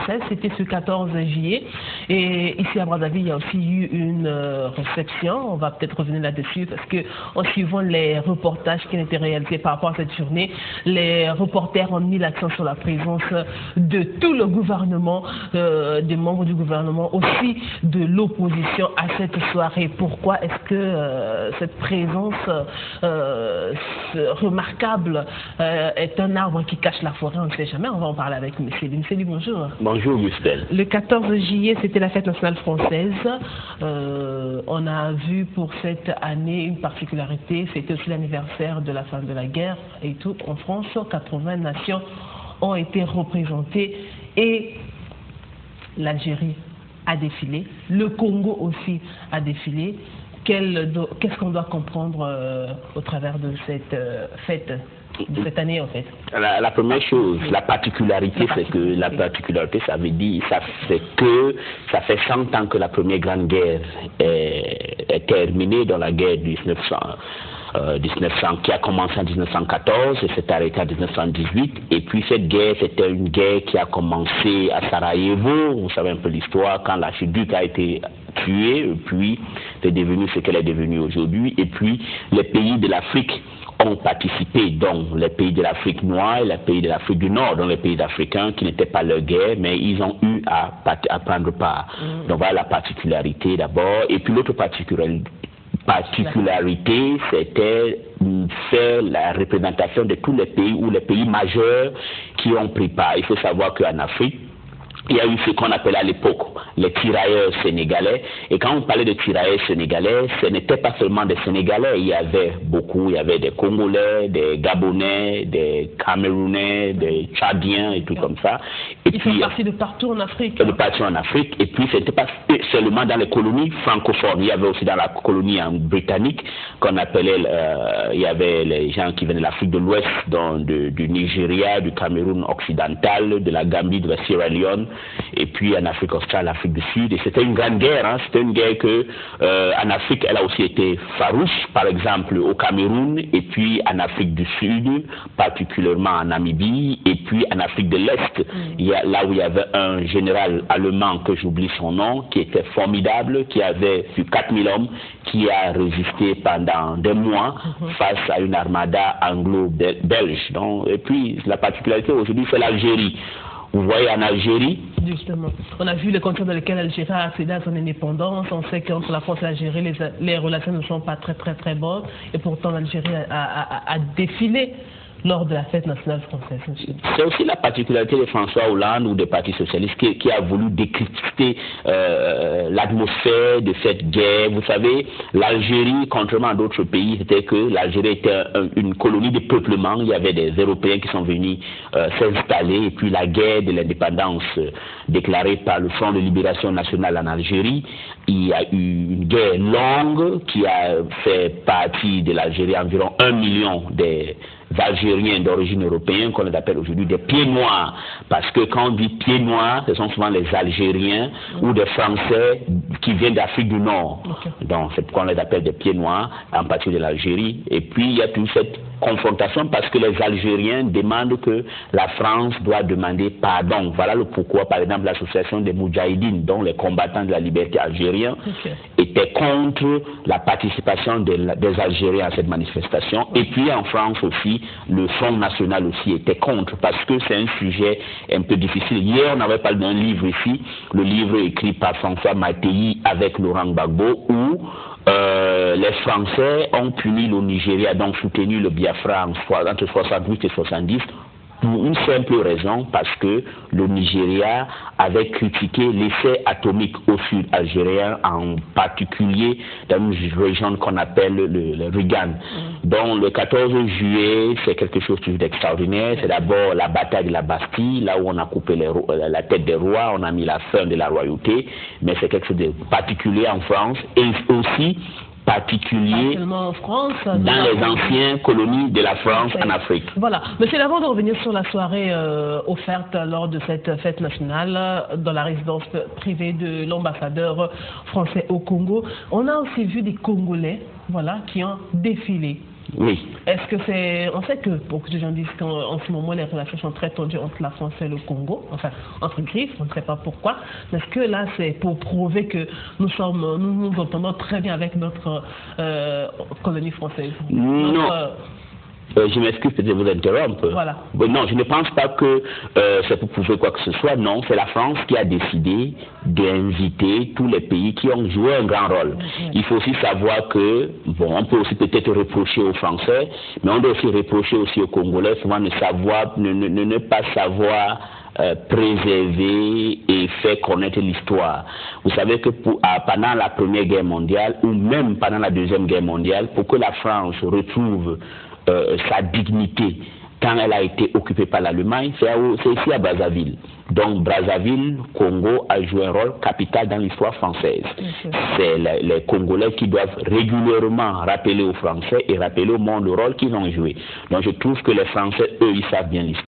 française, c'était ce 14 juillet. Et ici à Brazzaville, il y a aussi eu une réception. On va peut-être revenir là-dessus parce que en suivant les reportages qui ont été réalisés par rapport à cette journée, les reporters ont mis l'accent sur la présence de tout le gouvernement, des membres du gouvernement, aussi de l'opposition à cette soirée. Pourquoi est-ce que cette présence remarquable est un arbre qui cache la forêt? On ne sait jamais. On va en parler avec M. Ly. M. Ly, bonjour. Bonjour, Gustel. Le 14 juillet, c'était la fête nationale française. On a vu pour cette année une particularité, c'était aussi l'anniversaire de la fin de la guerre et tout. En France, 80 nations ont été représentées et l'Algérie a défilé, le Congo aussi a défilé. Qu'est-ce qu'on doit comprendre au travers de cette fête, de cette année en fait? La première chose, la particularité, c'est que la particularité, ça veut dire, c'est que ça fait 100 ans que la première grande guerre est terminée, dans la guerre de 1900, qui a commencé en 1914 et s'est arrêtée en 1918. Et puis cette guerre, c'était une guerre qui a commencé à Sarajevo. Vous savez un peu l'histoire, quand l'archiduc a été tué, et puis c'est devenu ce qu'elle est devenue aujourd'hui. Et puis les pays de l'Afrique ont participé, donc les pays de l'Afrique noire et les pays de l'Afrique du Nord, donc les pays africains qui n'étaient pas leur guerre, mais ils ont eu à prendre part. Donc voilà la particularité d'abord. Et puis l'autre particularité, c'était faire la représentation de tous les pays ou les pays majeurs qui ont pris part. Il faut savoir qu'en Afrique, il y a eu ce qu'on appelait à l'époque les tirailleurs sénégalais. Et quand on parlait de tirailleurs sénégalais, ce n'était pas seulement des Sénégalais. Il y avait beaucoup, il y avait des Congolais, des Gabonais, des Camerounais, des Tchadiens et tout comme ça. Et ils puis, font partie de partout en Afrique. De partout en Afrique. Et puis, ce n'était pas seulement dans les colonies francophones. Il y avait aussi dans la colonie britannique qu'on appelait, il y avait les gens qui venaient de l'Afrique de l'Ouest, du Nigeria, du Cameroun occidental, de la Gambie, de la Sierra Leone, et puis en Afrique australe, l'Afrique du Sud. Et c'était une grande guerre. Hein. C'était une guerre que, en Afrique, elle a aussi été farouche, par exemple au Cameroun, et puis en Afrique du Sud, particulièrement en Namibie, et puis en Afrique de l'Est, là où il y avait un général allemand, que j'oublie son nom, qui était formidable, qui avait eu 4000 hommes, qui a résisté pendant des mois face à une armada anglo-belge. Et puis, la particularité aujourd'hui, c'est l'Algérie. Vous voyez, en Algérie... Justement, on a vu les conditions dans lesquelles l'Algérie a accédé à son indépendance. On sait qu'entre la France et l'Algérie, les relations ne sont pas très bonnes. Et pourtant, l'Algérie a défilé lors de la fête nationale française. C'est aussi la particularité de François Hollande ou des partis socialistes qui a voulu décrypter l'atmosphère de cette guerre. Vous savez, l'Algérie, contrairement à d'autres pays, c'était que l'Algérie était une colonie de peuplement. Il y avait des Européens qui sont venus s'installer. Et puis la guerre de l'indépendance déclarée par le Front de libération nationale en Algérie, il y a eu une guerre longue qui a fait partie de l'Algérie, environ 1 million des Algériens d'origine européenne, qu'on appelle aujourd'hui des pieds noirs, parce que quand on dit pieds noirs, ce sont souvent les Algériens ou des Français qui viennent d'Afrique du Nord. Donc c'est pourquoi on les appelle des pieds noirs, en partie de l'Algérie. Et puis il y a toute cette confrontation parce que les Algériens demandent que la France doit demander pardon. Voilà le pourquoi, par exemple, l'association des Moudjahidines, dont les combattants de la liberté algériens, étaient contre la participation des Algériens à cette manifestation. Et puis en France aussi, le Front National aussi était contre, parce que c'est un sujet un peu difficile. Hier, on avait parlé d'un livre ici, le livre écrit par François Mattei avec Laurent Gbagbo, où les Français ont puni le Nigeria, donc soutenu le Biafra entre 68 et 70, pour une simple raison, parce que le Nigeria avait critiqué l'essai atomique au sud algérien, en particulier dans une région qu'on appelle le Rigan. Donc le 14 juillet, c'est quelque chose d'extraordinaire. C'est d'abord la bataille de la Bastille, là où on a coupé la tête des rois, on a mis la fin de la royauté, mais c'est quelque chose de particulier en France, et aussi particulier en France, dans les anciennes colonies de la France en Afrique. Voilà. Monsieur, avant de revenir sur la soirée offerte lors de cette fête nationale dans la résidence privée de l'ambassadeur français au Congo, on a aussi vu des Congolais, voilà, qui ont défilé. Oui. Est-ce que c'est... On sait que beaucoup de gens disent qu'en ce moment, les relations sont très tendues entre la France et le Congo, enfin, entre griffes, on ne sait pas pourquoi. Mais est-ce que là, c'est pour prouver que nous nous entendons très bien avec notre colonie française? Non. Je m'excuse peut-être de vous interrompre. Voilà. Non, je ne pense pas que c'est pour prouver quoi que ce soit. Non, c'est la France qui a décidé d'inviter tous les pays qui ont joué un grand rôle. Il faut aussi savoir que, bon, on peut aussi peut-être reprocher aux Français, mais on doit aussi reprocher aussi aux Congolais souvent ne pas savoir préserver et faire connaître l'histoire. Vous savez que pendant la Première Guerre mondiale, ou même pendant la Deuxième Guerre mondiale, pour que la France retrouve sa dignité quand elle a été occupée par l'Allemagne, c'est ici à Brazzaville. Donc Brazzaville, Congo, a joué un rôle capital dans l'histoire française. C'est les Congolais qui doivent régulièrement rappeler aux Français et rappeler au monde le rôle qu'ils ont joué. Donc je trouve que les Français, eux, ils savent bien l'histoire.